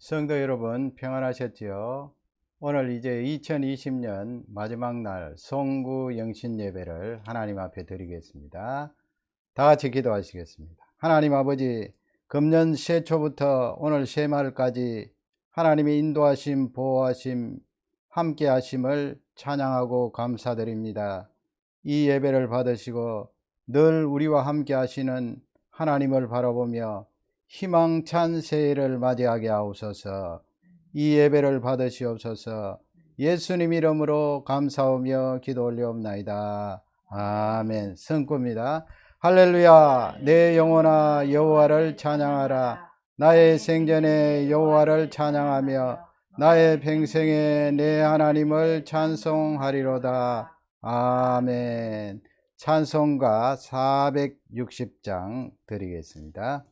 성도 여러분 평안하셨지요? 오늘 이제 2020년 마지막 날 송구 영신 예배를 하나님 앞에 드리겠습니다. 다 같이 기도하시겠습니다. 하나님 아버지, 금년 새초부터 오늘 새말까지 하나님의 인도하심, 보호하심, 함께 하심을 찬양하고 감사드립니다. 이 예배를 받으시고 늘 우리와 함께 하시는 하나님을 바라보며 희망찬 새해를 맞이하게 하옵소서. 이 예배를 받으시옵소서. 예수님 이름으로 감사하며 기도 올리옵나이다. 아멘. 성구입니다. 할렐루야. 내 영혼아 여호와를 찬양하라. 나의 생전에 여호와를 찬양하며 나의 평생에 내 하나님을 찬송하리로다. 아멘. 찬송가 460장 드리겠습니다.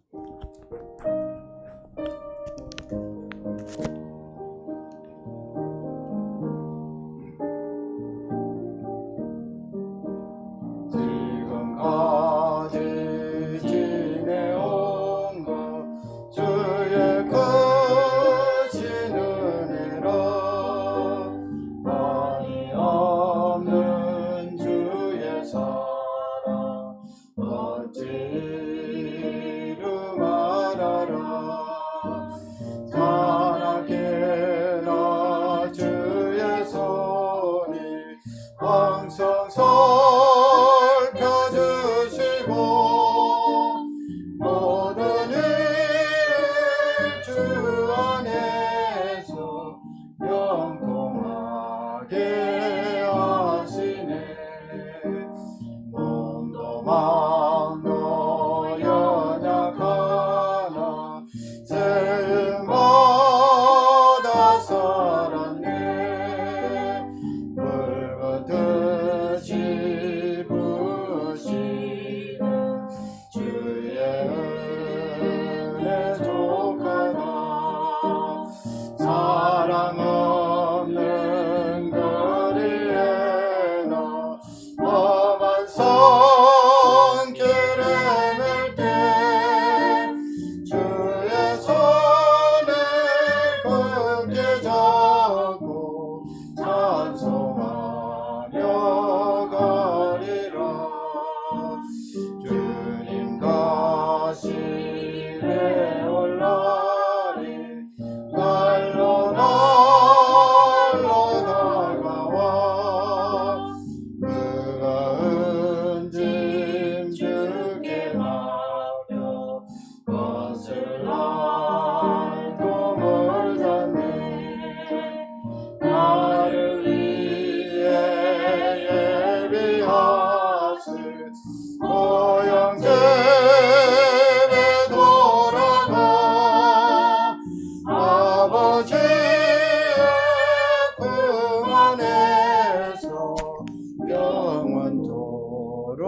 영원토록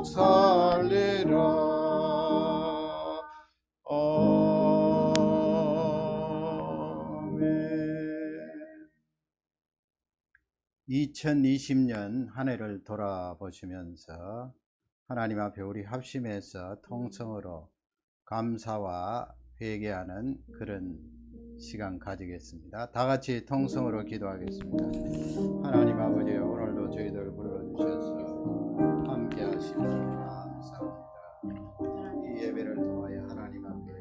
살리라. 아멘. 2020년 한 해를 돌아보시면서 하나님 앞에 우리 합심해서 통성으로 감사와 회개하는 그런 시간 가지겠습니다. 다 같이 통성으로 기도하겠습니다. 하나님 아버지, 오늘도 저희들 불러주셔서 함께 하시니 감사합니다. 이 예배를 통하여 하나님 앞에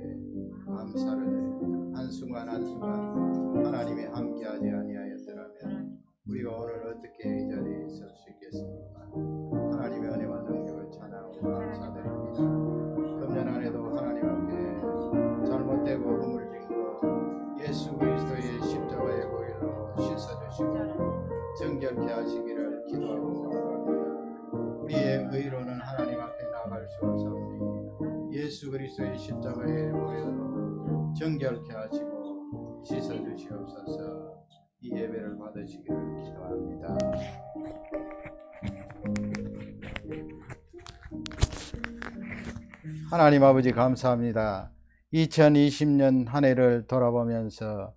감사를 드립니다. 한순간 한순간 하나님이 함께하지 아니하였더라면 우리가 오늘 어떻게 이 자리에 있을 수 있겠습니까? 하나님의 은혜와 능력을 찬양하고 감사드립니다. 금년 안에도 하나님 앞에 잘못되고 허물진 것 예수 그리스도의 십자가의 보혈로 씻어주시고 정결케 하시기를 기도하고 원합니다. 우리의 의로는 하나님 앞에 나갈 수 없사오니 예수 그리스도의 십자가의 보혈로 정결케 하시고 씻어주시옵소서. 이 예배를 받으시기를 기도합니다. 하나님 아버지 감사합니다. 2020년 한 해를 돌아보면서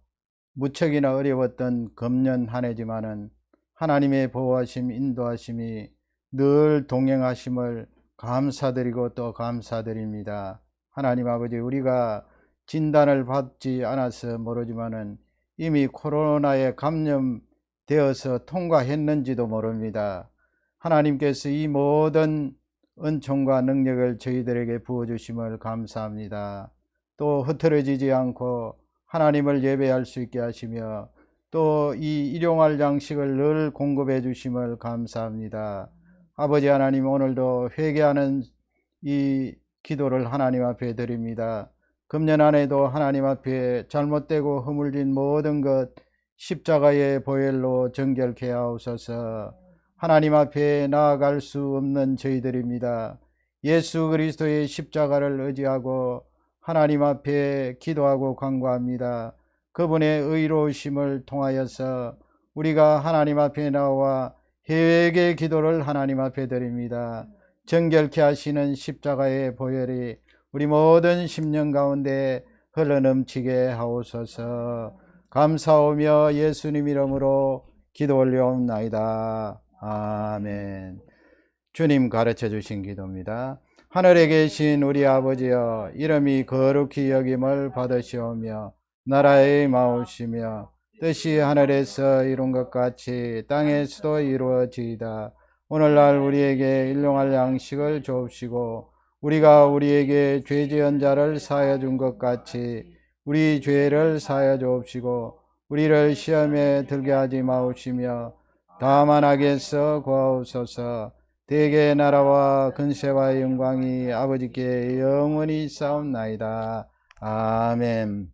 무척이나 어려웠던 금년 한 해지만은 하나님의 보호하심, 인도하심이 늘 동행하심을 감사드리고 또 감사드립니다. 하나님 아버지, 우리가 진단을 받지 않아서 모르지만은 이미 코로나에 감염되어서 통과했는지도 모릅니다. 하나님께서 이 모든 은총과 능력을 저희들에게 부어주심을 감사합니다. 또 흐트러지지 않고 하나님을 예배할 수 있게 하시며 또 이 일용할 양식을 늘 공급해 주심을 감사합니다. 아버지 하나님, 오늘도 회개하는 이 기도를 하나님 앞에 드립니다. 금년 안에도 하나님 앞에 잘못되고 허물진 모든 것 십자가의 보혈로 정결케 하옵소서. 하나님 앞에 나아갈 수 없는 저희들입니다. 예수 그리스도의 십자가를 의지하고 하나님 앞에 기도하고 간구합니다. 그분의 의로우심을 통하여서 우리가 하나님 앞에 나와 회개 기도를 하나님 앞에 드립니다. 정결케 하시는 십자가의 보혈이 우리 모든 심령 가운데 흘러넘치게 하옵소서. 감사하며 예수님 이름으로 기도 올려옵나이다. 아멘. 주님 가르쳐 주신 기도입니다. 하늘에 계신 우리 아버지여, 이름이 거룩히 여김을 받으시오며 나라의 마옵시며 뜻이 하늘에서 이룬 것 같이 땅에서도 이루어지이다. 오늘날 우리에게 일용할 양식을 주옵시고 우리가 우리에게 죄 지은 자를 사하여 준 것 같이 우리 죄를 사하여 주옵시고 우리를 시험에 들게 하지 마옵시며 다만 악에서 구하옵소서. 대개 나라와 근세와 영광이 아버지께 영원히 있사옵나이다. 아멘.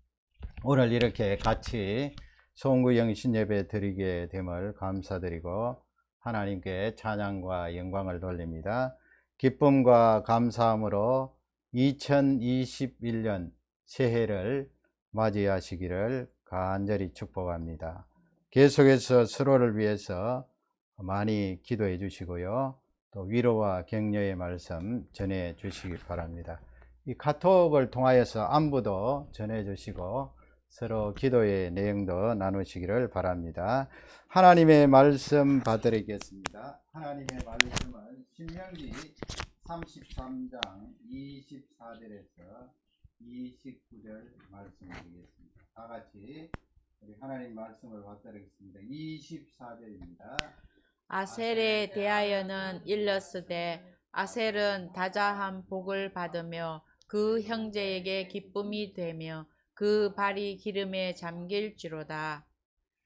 오늘 이렇게 같이 송구 영신 예배 드리게 됨을 감사드리고 하나님께 찬양과 영광을 돌립니다. 기쁨과 감사함으로 2021년 새해를 맞이하시기를 간절히 축복합니다. 계속해서 서로를 위해서 많이 기도해 주시고요. 또 위로와 격려의 말씀 전해 주시기 바랍니다. 이 카톡을 통하여서 안부도 전해 주시고 서로 기도의 내용도 나누시기를 바랍니다. 하나님의 말씀 받드리겠습니다. 하나님의 말씀은 신명기 33장 24절에서 29절 말씀드리겠습니다. 다 같이 우리 하나님 말씀을 받드리겠습니다. 24절입니다. 아셀에 대하여는 일렀으되 아셀은 다자한 복을 받으며 그 형제에게 기쁨이 되며 그 발이 기름에 잠길지로다.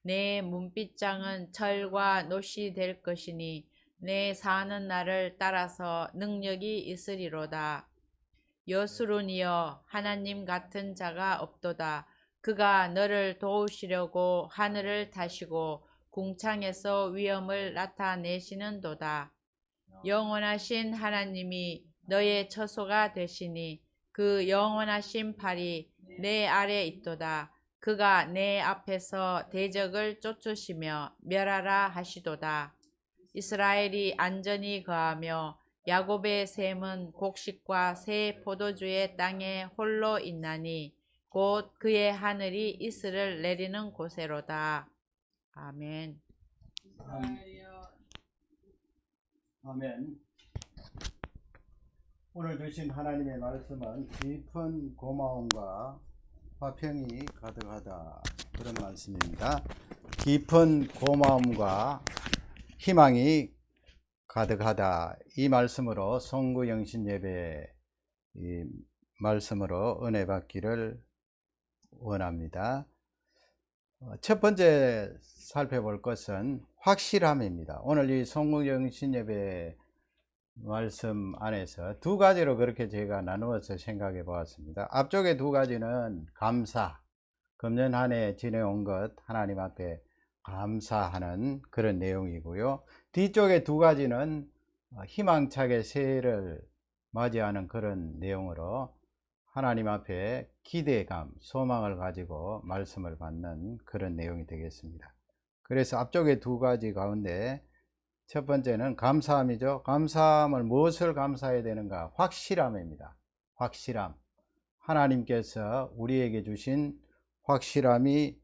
내 문빗장은 철과 놋이 될 것이니 내 사는 날을 따라서 능력이 있으리로다. 여수론이여, 하나님 같은 자가 없도다. 그가 너를 도우시려고 하늘을 타시고 궁창에서 위엄을 나타내시는도다. 영원하신 하나님이 너의 처소가 되시니 그 영원하신 팔이 내 아래 있도다. 그가 내 앞에서 대적을 쫓으시며 멸하라 하시도다. 이스라엘이 안전히 거하며 야곱의 샘은 곡식과 새 포도주의 땅에 홀로 있나니 곧 그의 하늘이 이슬을 내리는 곳에로다. 아멘. 아멘. 오늘 주신 하나님의 말씀은 깊은 고마움과 화평이 가득하다, 그런 말씀입니다. 깊은 고마움과 희망이 가득하다, 이 말씀으로 송구 영신 예배 이 말씀으로 은혜 받기를 원합니다. 첫 번째 살펴볼 것은 확실함입니다. 오늘 이 송구 영신 예배 말씀 안에서 두 가지로 그렇게 제가 나누어서 생각해 보았습니다. 앞쪽에 두 가지는 감사, 금년 한 해 지내온 것 하나님 앞에 감사하는 그런 내용이고요. 뒤쪽에 두 가지는 희망차게 새해를 맞이하는 그런 내용으로 하나님 앞에 기대감, 소망을 가지고 말씀을 받는 그런 내용이 되겠습니다. 그래서 앞쪽에 두 가지 가운데 첫 번째는 감사함이죠. 감사함을 무엇을 감사해야 되는가? 확실함입니다. 확실함. 하나님께서 우리에게 주신 확실함이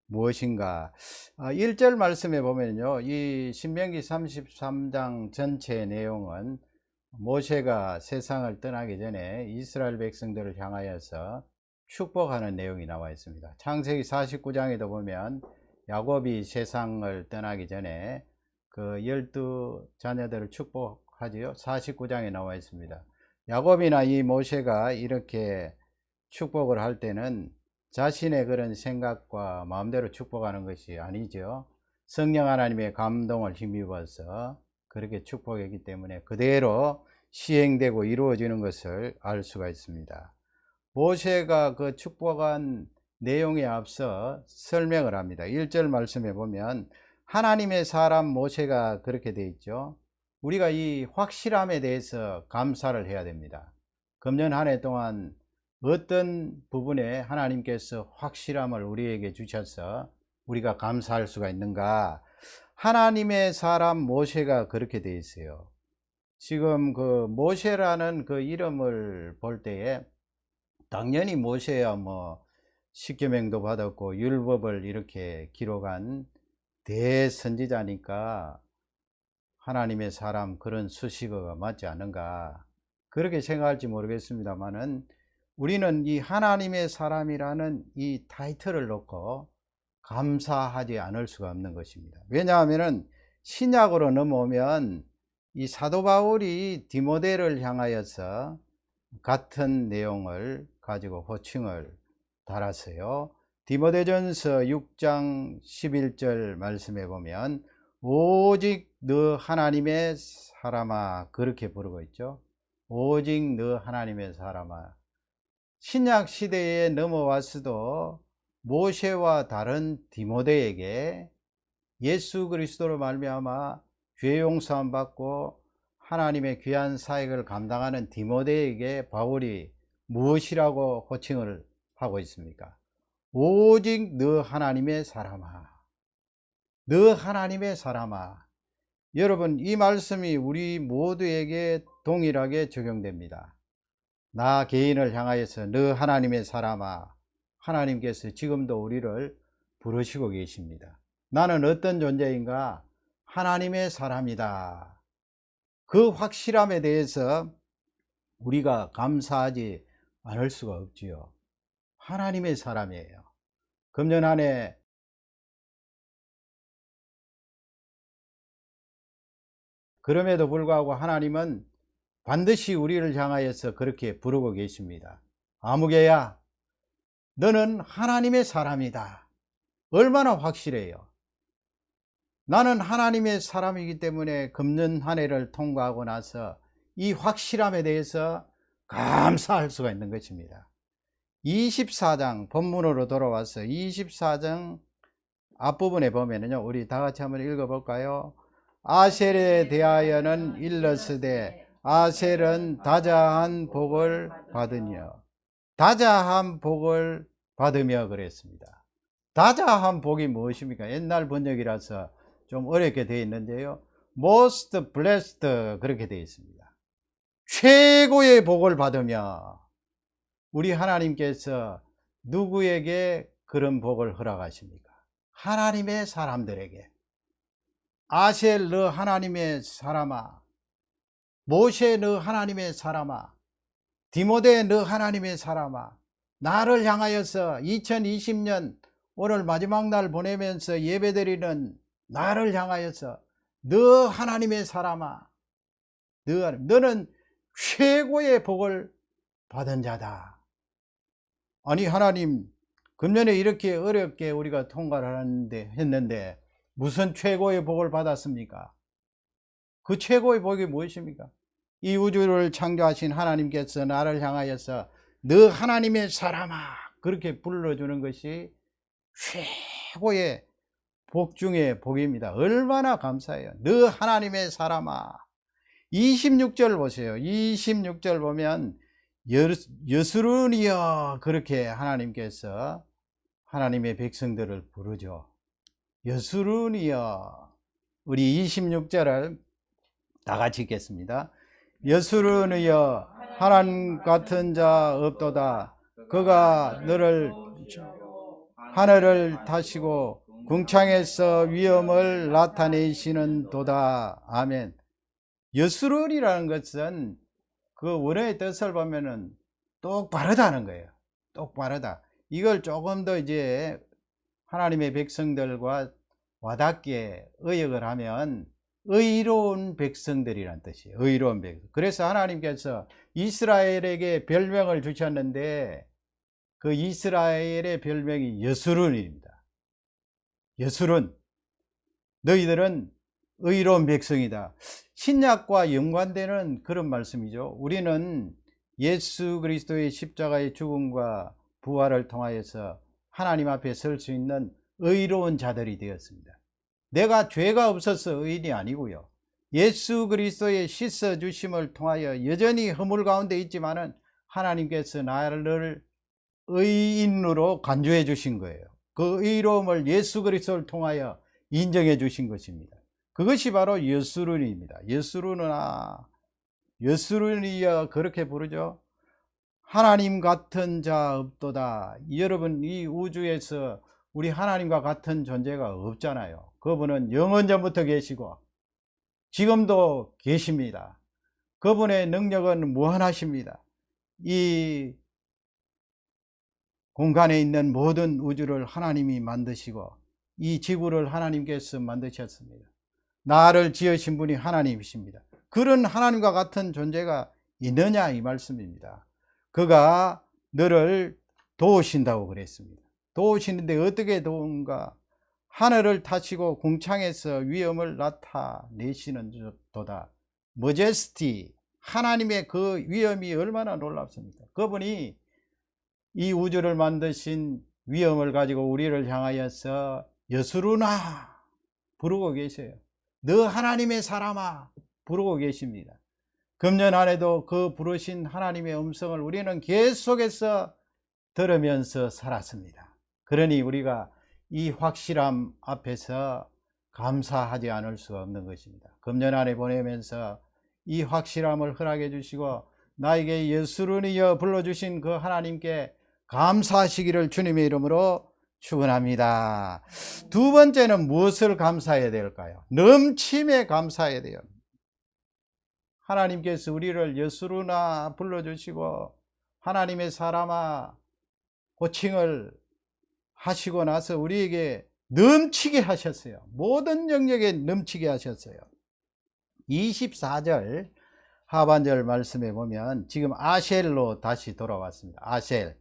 무엇인가? 1절 말씀에 보면요, 이 신명기 33장 전체 내용은 모세가 세상을 떠나기 전에 이스라엘 백성들을 향하여서 축복하는 내용이 나와 있습니다. 창세기 49장에도 보면 야곱이 세상을 떠나기 전에 그 12자녀들을 축복하지요. 49장에 나와 있습니다. 야곱이나 이 모세가 이렇게 축복을 할 때는 자신의 그런 생각과 마음대로 축복하는 것이 아니죠. 성령 하나님의 감동을 힘입어서 그렇게 축복했기 때문에 그대로 시행되고 이루어지는 것을 알 수가 있습니다. 모세가 그 축복한 내용에 앞서 설명을 합니다. 1절 말씀에 보면 하나님의 사람 모세가 그렇게 되어 있죠. 우리가 이 확실함에 대해서 감사를 해야 됩니다. 금년 한 해 동안 어떤 부분에 하나님께서 확실함을 우리에게 주셔서 우리가 감사할 수가 있는가? 하나님의 사람 모세가 그렇게 되어 있어요. 지금 그 모세라는 그 이름을 볼 때에 당연히 모세야 뭐 십계명도 받았고 율법을 이렇게 기록한 대선지자니까 하나님의 사람 그런 수식어가 맞지 않는가 그렇게 생각할지 모르겠습니다만은 우리는 이 하나님의 사람이라는 이 타이틀을 놓고 감사하지 않을 수가 없는 것입니다. 왜냐하면 신약으로 넘어오면 이 사도 바울이 디모데를 향하여서 같은 내용을 가지고 호칭을 달았어요. 디모데전서 6장 11절 말씀에 보면 오직 너 하나님의 사람아 그렇게 부르고 있죠. 오직 너 하나님의 사람아. 신약 시대에 넘어왔어도 모세와 다른 디모데에게 예수 그리스도로 말미암아 죄 용서함 받고 하나님의 귀한 사역을 감당하는 디모데에게 바울이 무엇이라고 호칭을 하고 있습니까? 오직 너 하나님의 사람아. 너 하나님의 사람아. 여러분 이 말씀이 우리 모두에게 동일하게 적용됩니다. 나 개인을 향하여서 너 하나님의 사람아. 하나님께서 지금도 우리를 부르시고 계십니다. 나는 어떤 존재인가? 하나님의 사람이다. 그 확실함에 대해서 우리가 감사하지 않을 수가 없지요. 하나님의 사람이에요. 금년 한 해 그럼에도 불구하고 하나님은 반드시 우리를 향하여서 그렇게 부르고 계십니다. 아무개야 너는 하나님의 사람이다. 얼마나 확실해요. 나는 하나님의 사람이기 때문에 금년 한 해를 통과하고 나서 이 확실함에 대해서 감사할 수가 있는 것입니다. 24장 본문으로 돌아와서 24장 앞부분에 보면요, 우리 다 같이 한번 읽어볼까요? 아셀에 대하여는 일러스되 아셀은 다자한 복을 받으며 다자한 복을 받으며 그랬습니다. 다자한 복이 무엇입니까? 옛날 번역이라서 좀 어렵게 되어 있는데요, most blessed 그렇게 되어 있습니다. 최고의 복을 받으며. 우리 하나님께서 누구에게 그런 복을 허락하십니까? 하나님의 사람들에게. 아셀 너 하나님의 사람아, 모세 너 하나님의 사람아, 디모데 너 하나님의 사람아, 나를 향하여서 2020년 오늘 마지막 날 보내면서 예배드리는 나를 향하여서 너 하나님의 사람아, 너는 최고의 복을 받은 자다. 아니 하나님, 금년에 이렇게 어렵게 우리가 통과를 했는데 무슨 최고의 복을 받았습니까? 그 최고의 복이 무엇입니까? 이 우주를 창조하신 하나님께서 나를 향하여서 너 하나님의 사람아 그렇게 불러주는 것이 최고의 복 중의 복입니다. 얼마나 감사해요. 너 하나님의 사람아. 26절 보세요. 26절 보면 여스룬이여 그렇게 하나님께서 하나님의 백성들을 부르죠. 여스룬이여. 우리 26절을 다 같이 읽겠습니다. 여스룬이여 하나님 같은 자 없도다. 그가 너를 하늘을 타시고 궁창에서 위엄을 나타내시는 도다. 아멘. 여스룬이라는 것은 그 원어의 뜻을 보면은 똑바르다는 거예요. 똑바르다. 이걸 조금 더 이제 하나님의 백성들과 와닿게 의역을 하면 의로운 백성들이란 뜻이에요. 의로운 백성. 그래서 하나님께서 이스라엘에게 별명을 주셨는데 그 이스라엘의 별명이 여수룬입니다. 여수룬. 너희들은 의로운 백성이다. 신약과 연관되는 그런 말씀이죠. 우리는 예수 그리스도의 십자가의 죽음과 부활을 통하여서 하나님 앞에 설 수 있는 의로운 자들이 되었습니다. 내가 죄가 없어서 의인이 아니고요. 예수 그리스도의 씻어 주심을 통하여 여전히 허물 가운데 있지만은 하나님께서 나를 의인으로 간주해 주신 거예요. 그 의로움을 예수 그리스도를 통하여 인정해 주신 것입니다. 그것이 바로 여수룬입니다. 여수룬이여 그렇게 부르죠. 하나님 같은 자 없도다. 여러분, 이 우주에서 우리 하나님과 같은 존재가 없잖아요. 그분은 영원전부터 계시고 지금도 계십니다. 그분의 능력은 무한하십니다. 이 공간에 있는 모든 우주를 하나님이 만드시고 이 지구를 하나님께서 만드셨습니다. 나를 지으신 분이 하나님이십니다. 그런 하나님과 같은 존재가 있느냐 이 말씀입니다. 그가 너를 도우신다고 그랬습니다. 도우시는데 어떻게 도운가? 하늘을 타시고 궁창에서 위엄을 나타내시는 도다. 머제스티, 하나님의 그 위엄이 얼마나 놀랍습니까? 그분이 이 우주를 만드신 위엄을 가지고 우리를 향하여서 여수루나 부르고 계세요. 너 하나님의 사람아 부르고 계십니다. 금년 안에도 그 부르신 하나님의 음성을 우리는 계속해서 들으면서 살았습니다. 그러니 우리가 이 확실함 앞에서 감사하지 않을 수가 없는 것입니다. 금년 안에 보내면서 이 확실함을 허락해 주시고 나에게 여수룬이여 불러주신 그 하나님께 감사하시기를 주님의 이름으로 축원합니다. 두 번째는 무엇을 감사해야 될까요? 넘침에 감사해야 돼요. 하나님께서 우리를 여수루나 불러주시고 하나님의 사람아 호칭을 하시고 나서 우리에게 넘치게 하셨어요. 모든 영역에 넘치게 하셨어요. 24절 하반절 말씀에 보면 지금 아셀로 다시 돌아왔습니다. 아셀.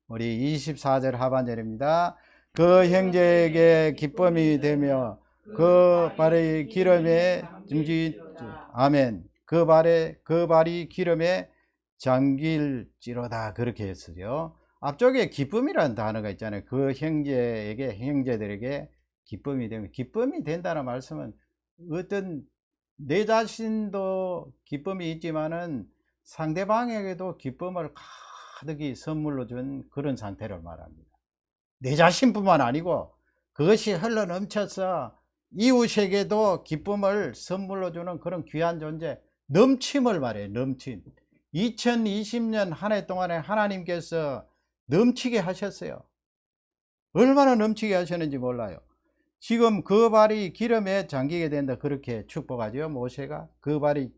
우리 24절 하반절입니다. 그 형제에게 기쁨이 되며 그 발의 기름에 아멘. 그 발이 기름에 잠길지로다 그렇게 했어요. 앞쪽에 기쁨이라는 단어가 있잖아요. 그 형제들에게 기쁨이 되면, 기쁨이 된다는 말씀은 어떤 내 자신도 기쁨이 있지만은 상대방에게도 기쁨을 가득히 선물로 준 그런 상태를 말합니다. 내 자신뿐만 아니고 그것이 흘러 넘쳐서 이웃에게도 기쁨을 선물로 주는 그런 귀한 존재, 넘침을 말해요. 넘침. 2020년 한 해 동안에 하나님께서 넘치게 하셨어요. 얼마나 넘치게 하셨는지 몰라요. 지금 그 발이 기름에 잠기게 된다 그렇게 축복하죠. 모세가 그 발이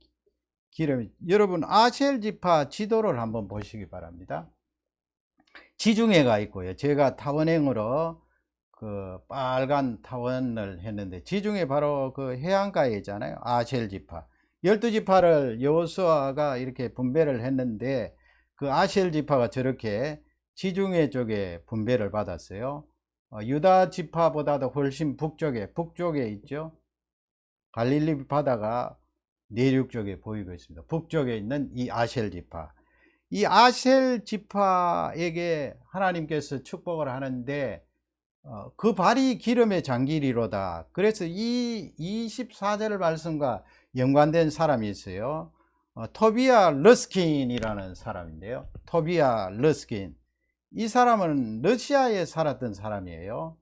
기름이. 여러분 아셀 지파 지도를 한번 보시기 바랍니다. 지중해가 있고요. 제가 타원행으로 그 빨간 타원을 했는데 지중해 바로 그 해안가에 있잖아요. 아셀 지파 12지파를 여호수아가 이렇게 분배를 했는데 그 아셀 지파가 저렇게 지중해 쪽에 분배를 받았어요. 유다 지파보다도 훨씬 북쪽에 있죠. 갈릴리 바다가 내륙 쪽에 보이고 있습니다. 북쪽에 있는 이 아셀 지파. 이 아셀 지파에게 하나님께서 축복을 하는데 그 발이 기름에 잠기리로다. 그래서 이 24절 말씀과 연관된 사람이 있어요. 토비아 러스킨이라는 사람인데요. 토비아 러스킨. 이 사람은 러시아에 살았던 사람이에요.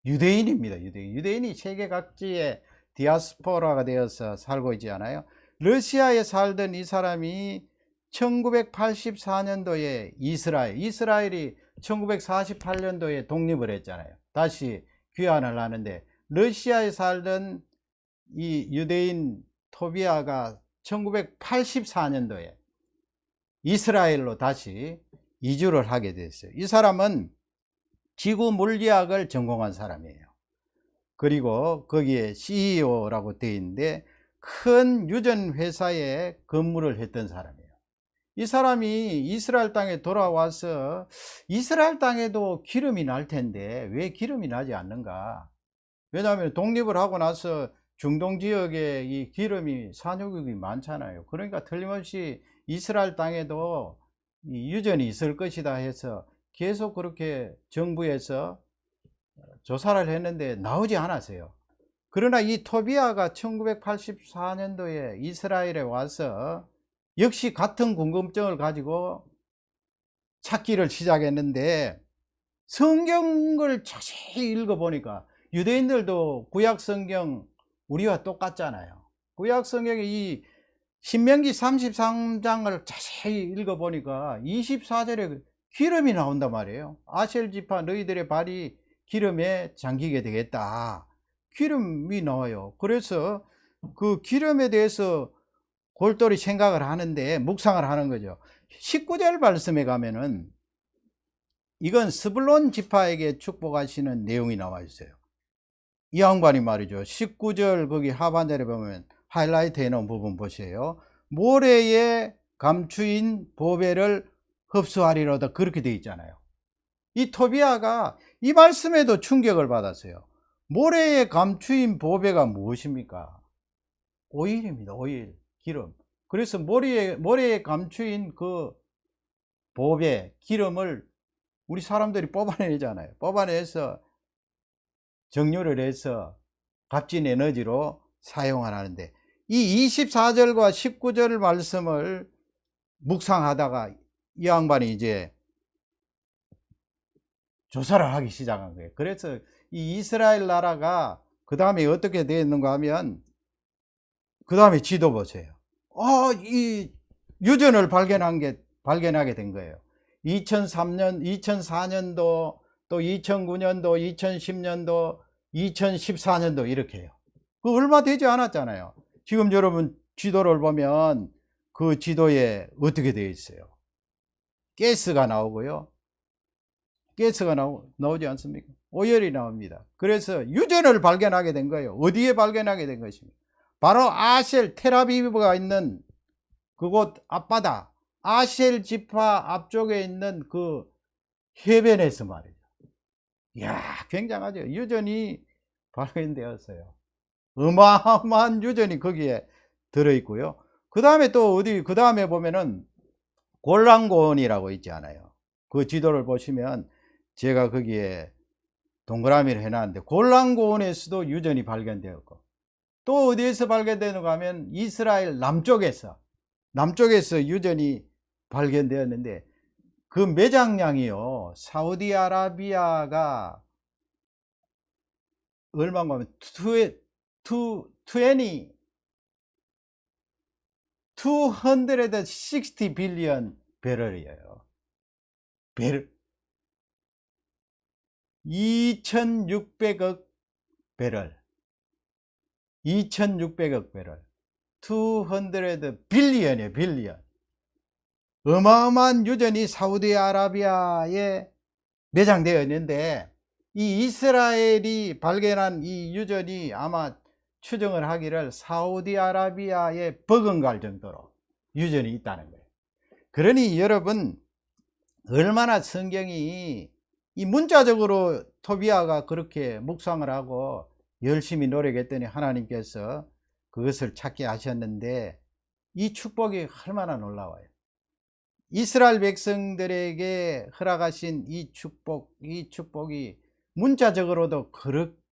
유대인입니다. 유대인이 세계 각지에 디아스포라가 되어서 살고 있지 않아요. 러시아에 살던 이 사람이 1984년도에 이스라엘이 1948년도에 독립을 했잖아요. 다시 귀환을 하는데 러시아에 살던 이 유대인 토비아가 1984년도에 이스라엘로 다시 이주를 하게 됐어요. 이 사람은 지구 물리학을 전공한 사람이에요. 그리고 거기에 CEO라고 되어 있는데 큰 유전 회사에 근무를 했던 사람이에요. 이 사람이 이스라엘 땅에 돌아와서 이스라엘 땅에도 기름이 날 텐데 왜 기름이 나지 않는가? 왜냐하면 독립을 하고 나서 중동 지역에 이 기름이 산유국이 많잖아요. 그러니까 틀림없이 이스라엘 땅에도 이 유전이 있을 것이다 해서 계속 그렇게 정부에서 조사를 했는데 나오지 않았어요. 그러나 이 토비아가 1984년도에 이스라엘에 와서 역시 같은 궁금증을 가지고 찾기를 시작했는데 성경을 자세히 읽어보니까 유대인들도 구약성경 우리와 똑같잖아요. 구약성경의 이 신명기 33장을 자세히 읽어보니까 24절에 기름이 나온단 말이에요. 아셀 지파 너희들의 발이 기름에 잠기게 되겠다. 기름이 나와요. 그래서 그 기름에 대해서 골똘히 생각을 하는데 묵상을 하는 거죠. 19절 말씀에 가면은 이건 스불론 지파에게 축복하시는 내용이 나와 있어요. 이 양반이 말이죠. 19절 거기 하반절에 보면 하이라이트 해놓은 부분 보세요. 모래의 감추인 보배를 흡수하리로다 그렇게 되어 있잖아요. 이 토비아가 이 말씀에도 충격을 받았어요. 모래에 감추인 보배가 무엇입니까? 오일입니다. 오일, 기름. 그래서 모래에 감추인 그 보배, 기름을 우리 사람들이 뽑아내잖아요. 뽑아내서 정료를 해서 값진 에너지로 사용하는데 이 24절과 19절 말씀을 묵상하다가 이 양반이 이제 조사를 하기 시작한 거예요. 그래서 이 이스라엘 나라가 그 다음에 어떻게 되었는가 하면 그 다음에 지도 보세요. 이 유전을 발견하게 된 거예요. 2003년, 2004년도, 또 2009년도, 2010년도, 2014년도 이렇게 해요. 그 얼마 되지 않았잖아요. 지금 여러분 지도를 보면 그 지도에 어떻게 되어 있어요? 가스가 나오고요. 가스가 나오지 않습니까? 오열이 나옵니다. 그래서 유전을 발견하게 된 거예요. 어디에 발견하게 된 것입니까? 바로 아셀 텔아비브가 있는 그곳 앞바다 아셀 지파 앞쪽에 있는 그 해변에서 말이죠. 이야, 굉장하죠. 유전이 발견되었어요. 어마어마한 유전이 거기에 들어있고요. 그 다음에 또 어디, 그 다음에 보면은 골란고원이라고 있지 않아요. 그 지도를 보시면 제가 거기에 동그라미를 해놨는데 골란고원에서도 유전이 발견되었고 또 어디에서 발견되는가 하면 이스라엘 남쪽에서 유전이 발견되었는데 그 매장량이요 사우디아라비아가 얼마인가 하면 260 빌리언 배럴이에요. 2600억 배럴 2600억 배럴 200 빌리언이에요. 빌리언. 어마어마한 유전이 사우디아라비아에 매장되어 있는데 이 이스라엘이 발견한 이 유전이 아마 추정을 하기를 사우디아라비아에 버금갈 정도로 유전이 있다는 거예요. 그러니 여러분 얼마나 성경이 이 문자적으로 토비아가 그렇게 묵상을 하고 열심히 노력했더니 하나님께서 그것을 찾게 하셨는데 이 축복이 얼마나 놀라워요. 이스라엘 백성들에게 허락하신 이 축복이 문자적으로도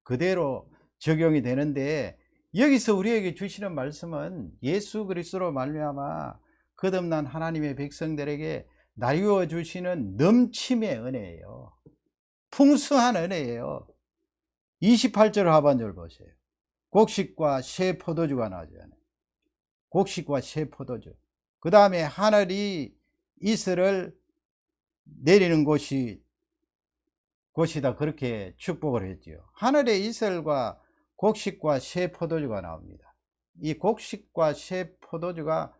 그대로 적용이 되는데 여기서 우리에게 주시는 말씀은 예수 그리스도로 말미암아 거듭난 하나님의 백성들에게 나누어 주시는 넘침의 은혜예요. 풍성한 은혜예요. 28절 하반절 보세요. 곡식과 새 포도주가 나오잖아요. 곡식과 새 포도주. 그 다음에 하늘이 이슬을 내리는 곳이다 그렇게 축복을 했지요. 하늘의 이슬과 곡식과 새 포도주가 나옵니다. 이 곡식과 새 포도주가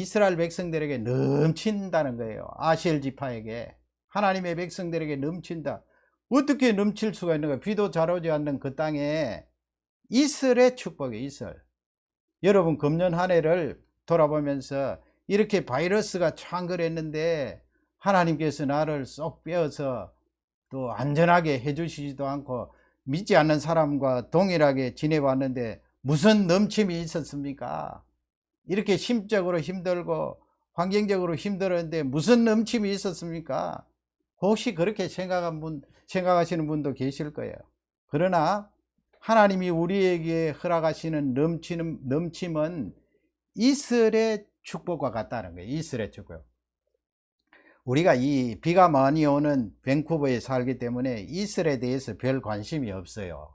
이스라엘 백성들에게 넘친다는 거예요. 아셀 지파에게, 하나님의 백성들에게 넘친다. 어떻게 넘칠 수가 있는가? 비도 잘 오지 않는 그 땅에 이슬의 축복이 이슬. 여러분 금년 한 해를 돌아보면서 이렇게 바이러스가 창궐했는데 하나님께서 나를 쏙 빼어서 또 안전하게 해주시지도 않고 믿지 않는 사람과 동일하게 지내왔는데 무슨 넘침이 있었습니까? 이렇게 심적으로 힘들고 환경적으로 힘들었는데 무슨 넘침이 있었습니까? 혹시 그렇게 생각하시는 분도 계실 거예요. 그러나 하나님이 우리에게 허락하시는 넘침은 이슬의 축복과 같다는 거예요. 이슬의 축복. 우리가 이 비가 많이 오는 밴쿠버에 살기 때문에 이슬에 대해서 별 관심이 없어요.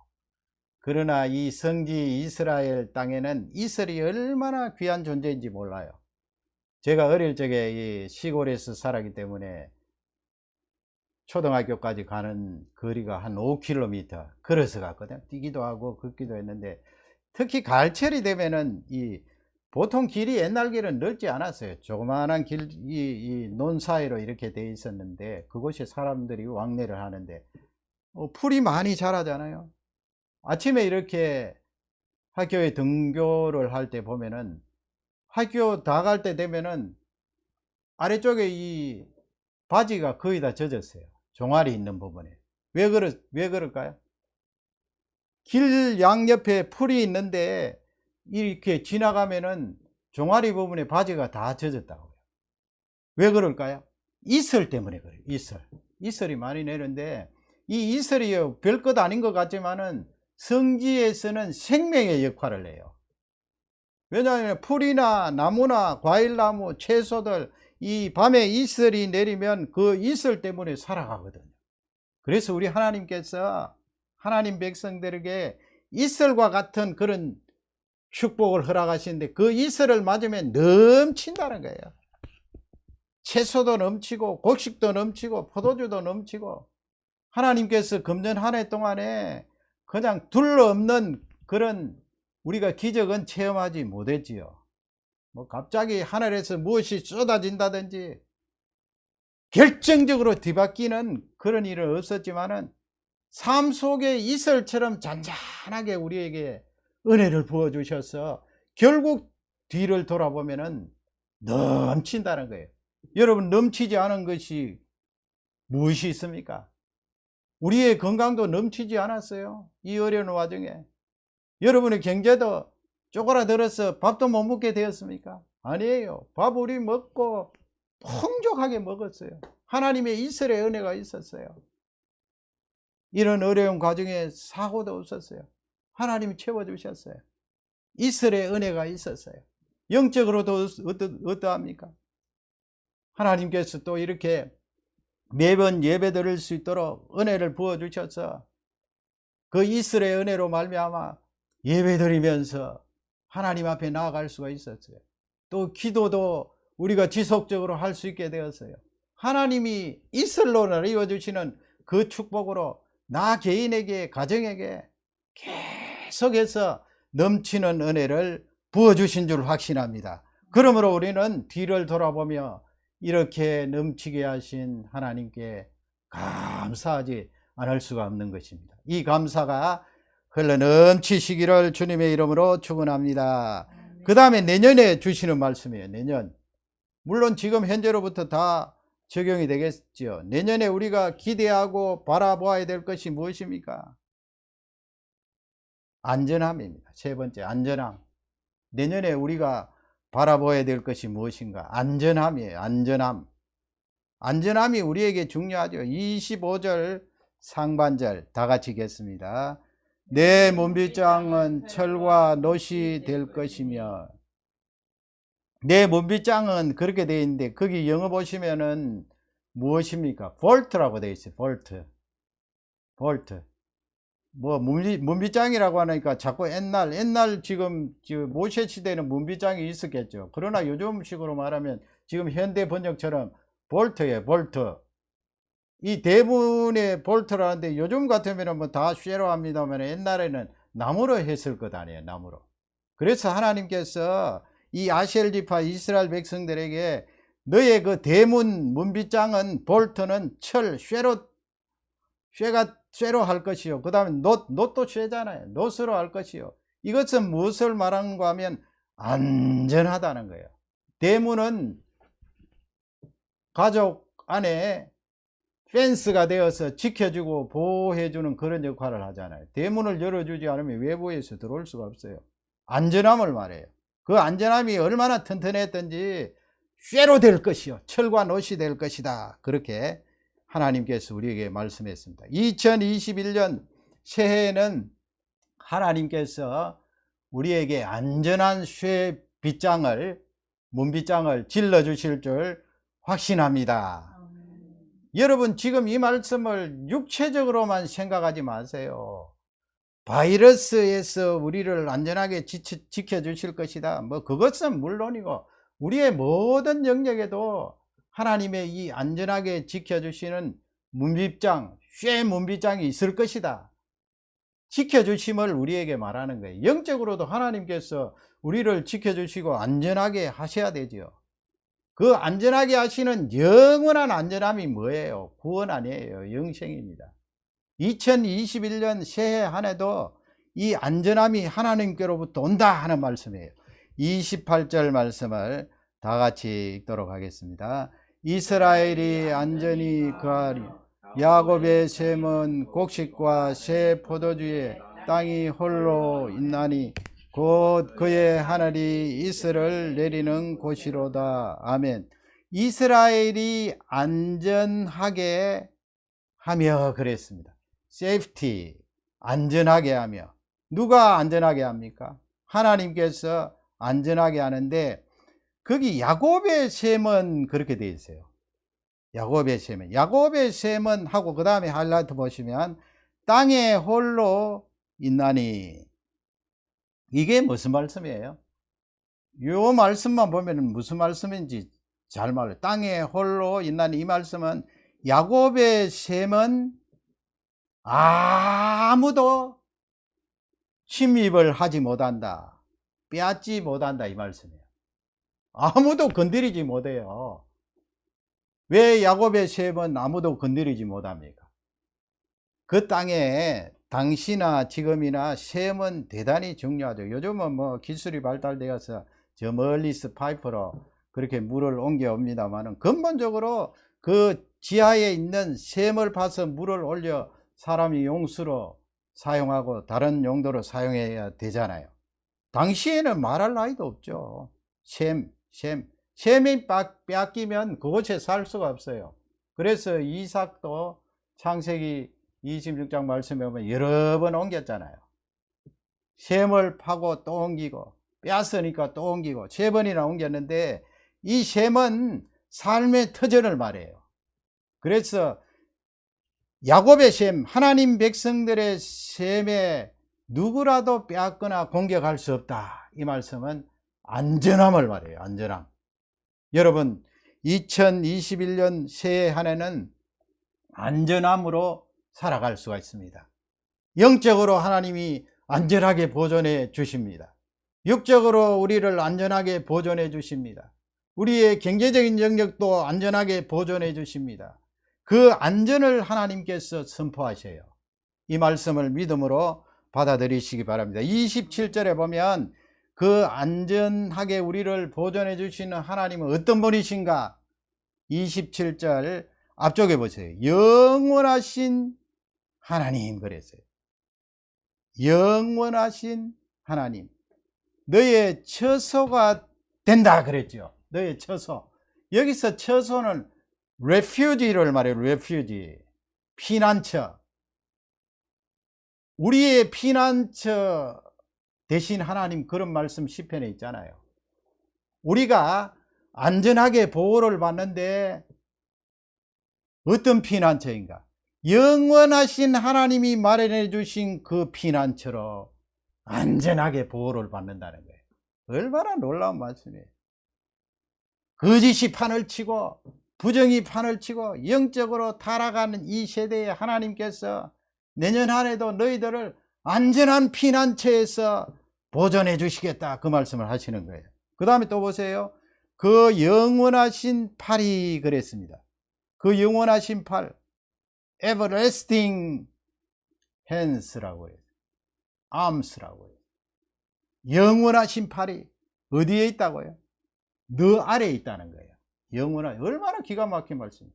그러나 이 성지 이스라엘 땅에는 이슬이 얼마나 귀한 존재인지 몰라요. 제가 어릴 적에 이 시골에서 살았기 때문에 초등학교까지 가는 거리가 한 5km 걸어서 갔거든요. 뛰기도 하고 걷기도 했는데 특히 가을철이 되면은 이 보통 길이 옛날 길은 넓지 않았어요. 조그마한 이 논 사이로 이렇게 돼 있었는데 그곳에 사람들이 왕래를 하는데 풀이 많이 자라잖아요. 아침에 이렇게 학교에 등교를 할 때 보면은 학교 다 갈 때 되면은 아래쪽에 이 바지가 거의 다 젖었어요. 종아리 있는 부분에. 왜 그럴까요? 길 양옆에 풀이 있는데 이렇게 지나가면은 종아리 부분에 바지가 다 젖었다고요. 왜 그럴까요? 이슬 때문에 그래요. 이슬이 많이 내리는데 이 이슬이요 별것 아닌 것 같지만은 성지에서는 생명의 역할을 해요. 왜냐하면 풀이나 나무나 과일나무, 채소들 이 밤에 이슬이 내리면 그 이슬 때문에 살아가거든요. 그래서 우리 하나님께서 하나님 백성들에게 이슬과 같은 그런 축복을 허락하시는데 그 이슬을 맞으면 넘친다는 거예요. 채소도 넘치고 곡식도 넘치고 포도주도 넘치고 하나님께서 금년 한 해 동안에 그냥 둘러없는 그런 우리가 기적은 체험하지 못했지요. 뭐 갑자기 하늘에서 무엇이 쏟아진다든지 결정적으로 뒤바뀌는 그런 일은 없었지만은 삶 속에 이슬처럼 잔잔하게 우리에게 은혜를 부어주셔서 결국 뒤를 돌아보면은 넘친다는 거예요. 여러분 넘치지 않은 것이 무엇이 있습니까? 우리의 건강도 넘치지 않았어요. 이 어려운 와중에. 여러분의 경제도 쪼그라들어서 밥도 못 먹게 되었습니까? 아니에요. 밥 우리 먹고 풍족하게 먹었어요. 하나님의 이슬의 은혜가 있었어요. 이런 어려운 과정에 사고도 없었어요. 하나님이 채워주셨어요. 이슬의 은혜가 있었어요. 영적으로도 어떠합니까? 하나님께서 또 이렇게 매번 예배 드릴 수 있도록 은혜를 부어주셔서 그 이슬의 은혜로 말미암아 예배 드리면서 하나님 앞에 나아갈 수가 있었어요. 또 기도도 우리가 지속적으로 할 수 있게 되었어요. 하나님이 이슬로 이루어주시는 그 축복으로 나 개인에게 가정에게 계속해서 넘치는 은혜를 부어주신 줄 확신합니다. 그러므로 우리는 뒤를 돌아보며 이렇게 넘치게 하신 하나님께 감사하지 않을 수가 없는 것입니다. 이 감사가 흘러 넘치시기를 주님의 이름으로 축원합니다. 그 다음에 내년에 주시는 말씀이에요. 내년. 물론 지금 현재로부터 다 적용이 되겠죠. 내년에 우리가 기대하고 바라보아야 될 것이 무엇입니까? 안전함입니다. 세 번째, 안전함. 내년에 우리가 바라보아야 될 것이 무엇인가? 안전함이에요. 안전함. 안전함이 우리에게 중요하죠. 25절 상반절 다 같이 읽겠습니다. 내 문빗장은 철과 놋이 될 것이며. 내 문빗장은 그렇게 되어 있는데 거기 영어 보시면은 무엇입니까? 볼트라고 되어 있어요. 볼트. 뭐 문빗장이라고 하니까 자꾸 옛날 지금 모세 시대에는 문빗장이 있었겠죠. 그러나 요즘식으로 말하면 지금 현대 번역처럼 볼트예요. 볼트. 이 대부분의 볼트라는데 요즘 같으면 뭐 다 쇠로 합니다만 옛날에는 나무로 했을 것 아니에요. 나무로. 그래서 하나님께서 이 아셀 지파 이스라엘 백성들에게 너의 그 대문 문빗장은 볼트는 철 쇠로 할 것이요. 그 다음에 놋도 쇠잖아요. 놋으로 할 것이요. 이것은 무엇을 말하는가 하면 안전하다는 거예요. 대문은 가족 안에 펜스가 되어서 지켜주고 보호해주는 그런 역할을 하잖아요. 대문을 열어주지 않으면 외부에서 들어올 수가 없어요. 안전함을 말해요. 그 안전함이 얼마나 튼튼했던지 쇠로 될 것이요 철과 놋이 될 것이다. 그렇게 하나님께서 우리에게 말씀했습니다. 2021년 새해에는 하나님께서 우리에게 안전한 쇠 빗장을 문빗장을 질러 주실 줄 확신합니다. 여러분 지금 이 말씀을 육체적으로만 생각하지 마세요. 바이러스에서 우리를 안전하게 지켜주실 것이다. 뭐 그것은 물론이고 우리의 모든 영역에도 하나님의 이 안전하게 지켜주시는 문빗장, 쇠 문빗장이 있을 것이다. 지켜주심을 우리에게 말하는 거예요. 영적으로도 하나님께서 우리를 지켜주시고 안전하게 하셔야 되죠. 그 안전하게 하시는 영원한 안전함이 뭐예요? 구원 아니에요. 영생입니다. 2021년 새해 한 해도 이 안전함이 하나님께로부터 온다 하는 말씀이에요. 28절 말씀을 다 같이 읽도록 하겠습니다. 이스라엘이 안전히 거하리. 야곱의 셈은 곡식과 새 포도주에 땅이 홀로 있나니 곧 그의 하늘이 이슬을 내리는 곳이로다. 아멘. 이스라엘이 안전하게 하며 그랬습니다. 세이프티, 안전하게 하며. 누가 안전하게 합니까? 하나님께서 안전하게 하는데 거기 야곱의 셈은 그렇게 되어 있어요. 야곱의 셈은 하고 그 다음에 하이라이트 보시면 땅에 홀로 있나니. 이게 무슨 말씀이에요? 이 말씀만 보면 무슨 말씀인지 잘 말해요. 땅에 홀로 있나니 이 말씀은 야곱의 셈은 아무도 침입을 하지 못한다. 빼앗지 못한다 이 말씀이에요. 아무도 건드리지 못해요. 왜 야곱의 셈은 아무도 건드리지 못합니까? 그 땅에 당시나 지금이나 셈은 대단히 중요하죠. 요즘은 뭐 기술이 발달되어서 저 멀리서 파이프로 그렇게 물을 옮겨옵니다만 근본적으로 그 지하에 있는 셈을 파서 물을 올려 사람이 용수로 사용하고 다른 용도로 사용해야 되잖아요. 당시에는 말할 나위도 없죠. 셈이 뺏기면 그곳에 살 수가 없어요. 그래서 이삭도 창세기 26장 말씀에 보면 여러 번 옮겼잖아요. 셈을 파고 또 옮기고 뺏으니까 또 옮기고 3번이나 옮겼는데 이 셈은 삶의 터전을 말해요. 그래서 야곱의 셈, 하나님 백성들의 셈에 누구라도 빼앗거나 공격할 수 없다. 이 말씀은 안전함을 말해요. 안전함. 여러분 2021년 새해 한 해는 안전함으로 살아갈 수가 있습니다. 영적으로 하나님이 안전하게 보존해 주십니다. 육적으로 우리를 안전하게 보존해 주십니다. 우리의 경제적인 영역도 안전하게 보존해 주십니다. 그 안전을 하나님께서 선포하셔요. 이 말씀을 믿음으로 받아들이시기 바랍니다. 27절에 보면 그 안전하게 우리를 보존해 주시는 하나님은 어떤 분이신가? 27절 앞쪽에 보세요. 영원하신 하나님 그랬어요. 영원하신 하나님. 너의 처소가 된다 그랬죠. 너의 처소. 여기서 처소는 refuge를 말해요. refuge. 피난처. 우리의 피난처 대신 하나님 그런 말씀 시편에 있잖아요. 우리가 안전하게 보호를 받는데 어떤 피난처인가? 영원하신 하나님이 마련해 주신 그 피난처로 안전하게 보호를 받는다는 거예요. 얼마나 놀라운 말씀이에요. 거짓이 판을 치고 부정이 판을 치고 영적으로 타락하는 이 세대에 하나님께서 내년 한 해도 너희들을 안전한 피난처에서 보존해 주시겠다 그 말씀을 하시는 거예요. 그 다음에 또 보세요. 그 영원하신 팔이 그랬습니다. 그 영원하신 팔, everlasting hands라고 해요. arms라고 해요. 영원하신 팔이 어디에 있다고요? 너 아래에 있다는 거예요. 영원한, 얼마나 기가 막힌 말씀이에요.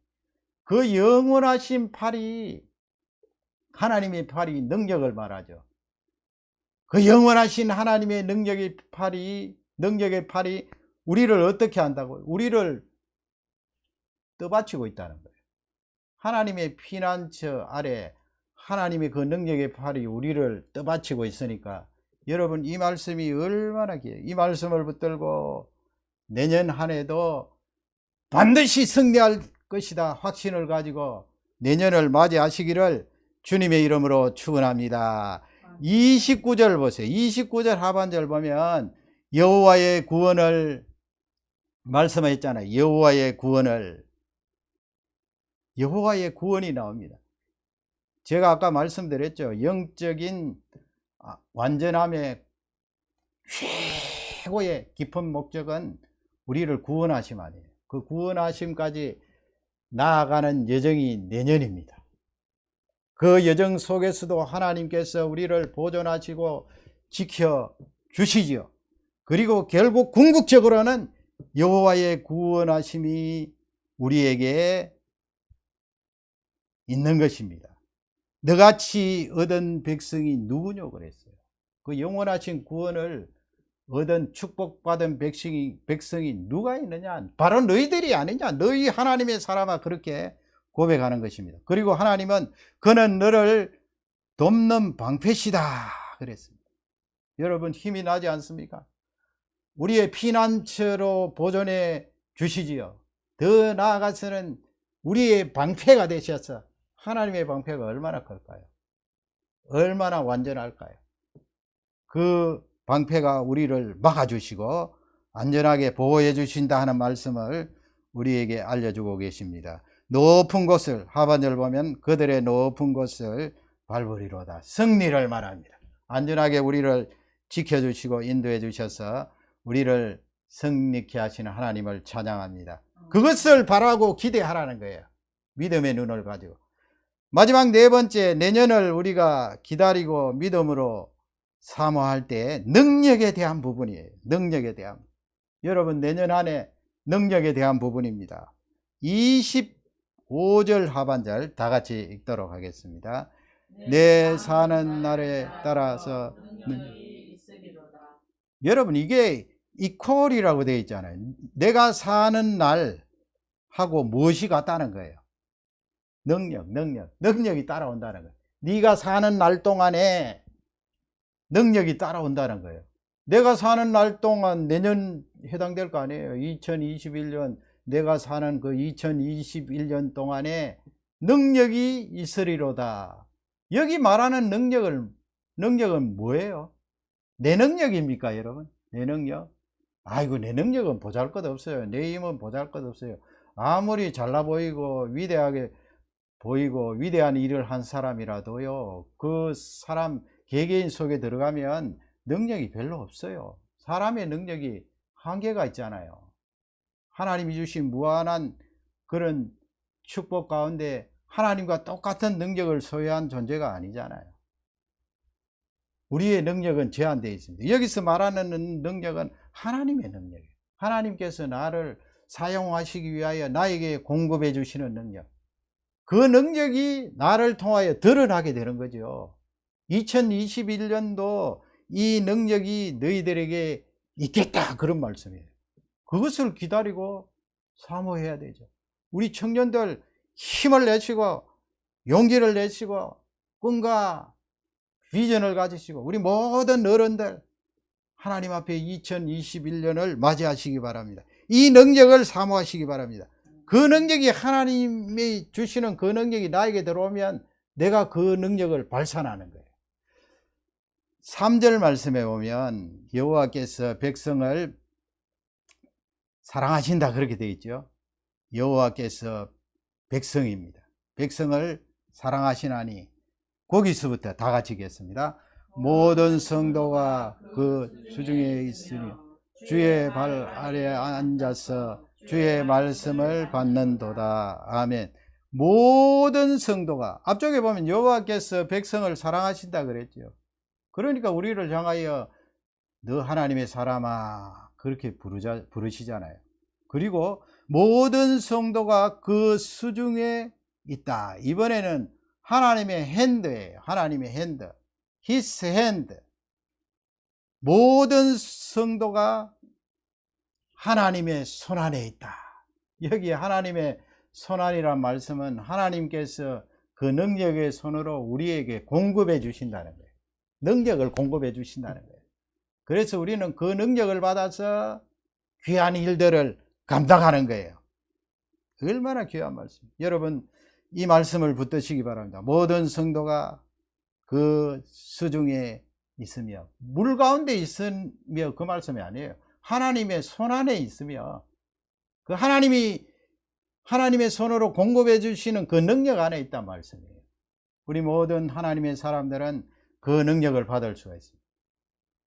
그 영원하신 팔이, 하나님의 팔이 능력을 말하죠. 그 영원하신 하나님의 능력의 팔이 우리를 어떻게 한다고요? 우리를 떠받치고 있다는 거예요. 하나님의 피난처 아래 하나님의 그 능력의 팔이 우리를 떠받치고 있으니까 여러분, 이 말씀이 얼마나 귀해요. 이 말씀을 붙들고 내년 한 해도 반드시 승리할 것이다 확신을 가지고 내년을 맞이하시기를 주님의 이름으로 축원합니다. 29절 보세요. 29절 하반절 보면 여호와의 구원을 말씀했잖아요. 여호와의 구원이 나옵니다. 제가 아까 말씀드렸죠. 영적인 완전함의 최고의 깊은 목적은 우리를 구원하심 아니에요. 그 구원하심까지 나아가는 여정이 내년입니다. 그 여정 속에서도 하나님께서 우리를 보존하시고 지켜주시지요. 그리고 결국 궁극적으로는 여호와의 구원하심이 우리에게 있는 것입니다. 너같이 얻은 백성이 누구뇨 그랬어요. 그 영원하신 구원을 얻은 축복받은 백성이 누가 있느냐? 바로 너희들이 아니냐? 너희 하나님의 사람아, 그렇게 고백하는 것입니다. 그리고 하나님은 그는 너를 돕는 방패시다 그랬습니다. 여러분, 힘이 나지 않습니까? 우리의 피난처로 보존해 주시지요. 더 나아가서는 우리의 방패가 되셔서, 하나님의 방패가 얼마나 클까요? 얼마나 완전할까요? 그 방패가 우리를 막아주시고 안전하게 보호해 주신다 하는 말씀을 우리에게 알려주고 계십니다. 높은 곳을, 하반절 보면 그들의 높은 곳을 밟으리로다. 승리를 말합니다. 안전하게 우리를 지켜주시고 인도해 주셔서 우리를 승리케 하시는 하나님을 찬양합니다. 그것을 바라고 기대하라는 거예요. 믿음의 눈을 가지고. 마지막 네 번째, 내년을 우리가 기다리고 믿음으로 사모할 때 능력에 대한 부분이에요. 능력에 대한. 여러분, 내년 안에 능력에 대한 부분입니다. 25절 하반절 다 같이 읽도록 하겠습니다. 내 사는 날에 따라서 여러분, 이게 이퀄이라고 되어 있잖아요. 내가 사는 날 하고 무엇이 같다는 거예요? 능력이 따라온다는 거예요. 네가 사는 날 동안에 능력이 따라온다는 거예요. 내가 사는 날 동안 내년 해당될 거 아니에요. 2021년 내가 사는 그 2021년 동안에 능력이 있으리로다. 여기 말하는 능력은 뭐예요? 내 능력입니까, 여러분? 내 능력? 아이고, 내 능력은 보잘것없어요. 내 힘은 보잘것없어요. 아무리 잘나 보이고 위대하게 보이고 위대한 일을 한 사람이라도요, 그 사람 개개인 속에 들어가면 능력이 별로 없어요. 사람의 능력이 한계가 있잖아요. 하나님이 주신 무한한 그런 축복 가운데 하나님과 똑같은 능력을 소유한 존재가 아니잖아요. 우리의 능력은 제한되어 있습니다. 여기서 말하는 능력은 하나님의 능력이에요. 하나님께서 나를 사용하시기 위하여 나에게 공급해 주시는 능력. 그 능력이 나를 통하여 드러나게 되는 거죠. 2021년도 이 능력이 너희들에게 있겠다, 그런 말씀이에요. 그것을 기다리고 사모해야 되죠. 우리 청년들 힘을 내시고 용기를 내시고 꿈과 비전을 가지시고 우리 모든 어른들 하나님 앞에 2021년을 맞이하시기 바랍니다. 이 능력을 사모하시기 바랍니다. 그 능력이, 하나님이 주시는 그 능력이 나에게 들어오면 내가 그 능력을 발산하는 거예요. 3절 말씀에 보면 여호와께서 백성을 사랑하신다 그렇게 되어 있죠. 여호와께서 백성입니다. 백성을 사랑하시나니, 거기서부터 다 같이 읽겠습니다. 모든 성도가 그 수중에 있으니 주의 발 아래 앉아서 주의 말씀을 받는도다. 아멘. 모든 성도가, 앞쪽에 보면 여호와께서 백성을 사랑하신다 그랬죠. 그러니까 우리를 향하여 너 하나님의 사람아 그렇게 부르시잖아요. 그리고 모든 성도가 그 수중에 있다. 이번에는 하나님의 핸드예요. 하나님의 핸드, His hand. 모든 성도가 하나님의 손안에 있다. 여기 하나님의 손안이란 말씀은 하나님께서 그 능력의 손으로 우리에게 공급해 주신다는 거예요. 능력을 공급해 주신다는 거예요. 그래서 우리는 그 능력을 받아서 귀한 일들을 감당하는 거예요. 얼마나 귀한 말씀. 여러분 이 말씀을 붙드시기 바랍니다. 모든 성도가 그 수중에 있으며, 물 가운데 있으며 그 말씀이 아니에요. 하나님의 손 안에 있으며, 그 하나님의 손으로 공급해 주시는 그 능력 안에 있단 말씀이에요. 우리 모든 하나님의 사람들은 그 능력을 받을 수가 있습니다.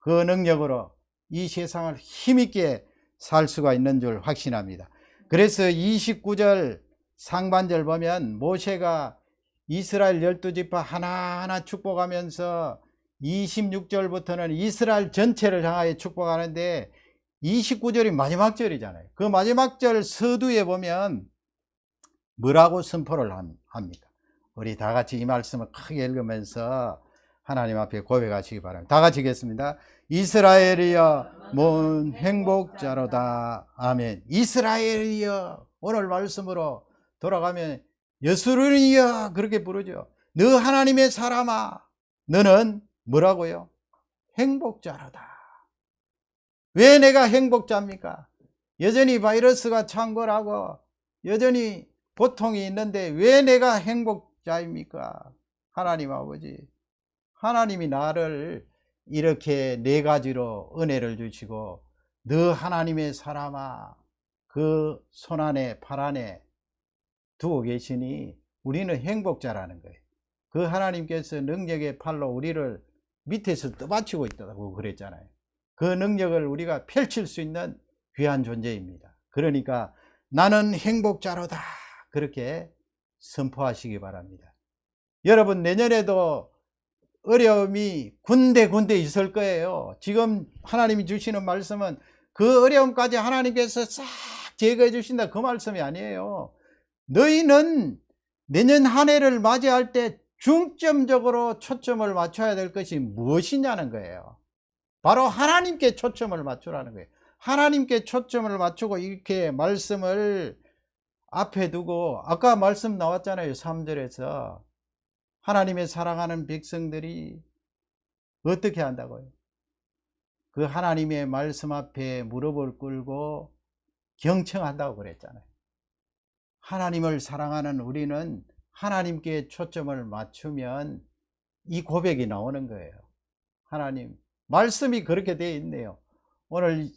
그 능력으로 이 세상을 힘있게 살 수가 있는 줄 확신합니다. 그래서 29절 상반절 보면 모세가 이스라엘 12지파 하나하나 축복하면서 26절부터는 이스라엘 전체를 향하여 축복하는데 29절이 마지막 절이잖아요. 그 마지막 절 서두에 보면 뭐라고 선포를 합니까? 우리 다 같이 이 말씀을 크게 읽으면서 하나님 앞에 고백하시기 바랍니다. 다 같이 읽겠습니다. 이스라엘이여 모든 행복자로다. 아멘. 이스라엘이여, 오늘 말씀으로 돌아가면 여수론이여 그렇게 부르죠. 너 하나님의 사람아, 너는 뭐라고요? 행복자로다. 왜 내가 행복자입니까? 여전히 바이러스가 창궐하고 여전히 고통이 있는데 왜 내가 행복자입니까? 하나님 아버지, 하나님이 나를 이렇게 네 가지로 은혜를 주시고 너 하나님의 사람아 그 손안에 팔 안에 두고 계시니 우리는 행복자라는 거예요. 그 하나님께서 능력의 팔로 우리를 밑에서 떠받치고 있다고 그랬잖아요. 그 능력을 우리가 펼칠 수 있는 귀한 존재입니다. 그러니까 나는 행복자로다 그렇게 선포하시기 바랍니다. 여러분 내년에도 어려움이 군데군데 있을 거예요. 지금 하나님이 주시는 말씀은 그 어려움까지 하나님께서 싹 제거해 주신다 그 말씀이 아니에요. 너희는 내년 한 해를 맞이할 때 중점적으로 초점을 맞춰야 될 것이 무엇이냐는 거예요. 바로 하나님께 초점을 맞추라는 거예요. 하나님께 초점을 맞추고 이렇게 말씀을 앞에 두고, 아까 말씀 나왔잖아요. 3절에서 하나님의 사랑하는 백성들이 어떻게 한다고요? 그 하나님의 말씀 앞에 무릎을 꿇고 경청한다고 그랬잖아요. 하나님을 사랑하는 우리는 하나님께 초점을 맞추면 이 고백이 나오는 거예요. 하나님, 말씀이 그렇게 되어 있네요. 오늘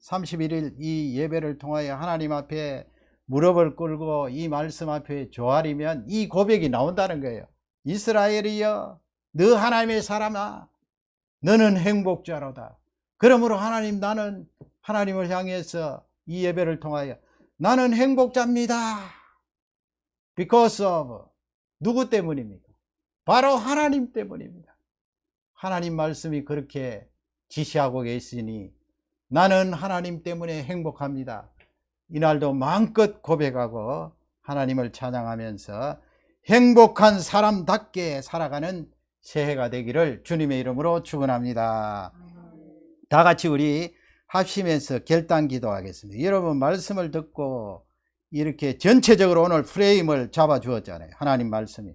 31일 이 예배를 통하여 하나님 앞에 무릎을 꿇고 이 말씀 앞에 조아리면 이 고백이 나온다는 거예요. 이스라엘이여, 너 하나님의 사람아, 너는 행복자로다. 그러므로 하나님, 나는 하나님을 향해서 이 예배를 통하여 나는 행복자입니다. Because of 누구 때문입니까? 바로 하나님 때문입니다. 하나님 말씀이 그렇게 지시하고 계시니 나는 하나님 때문에 행복합니다. 이날도 마음껏 고백하고 하나님을 찬양하면서 행복한 사람답게 살아가는 새해가 되기를 주님의 이름으로 축원합니다. 다 같이 우리 합심해서 결단 기도하겠습니다. 여러분 말씀을 듣고 이렇게 전체적으로 오늘 프레임을 잡아 주었잖아요. 하나님 말씀이.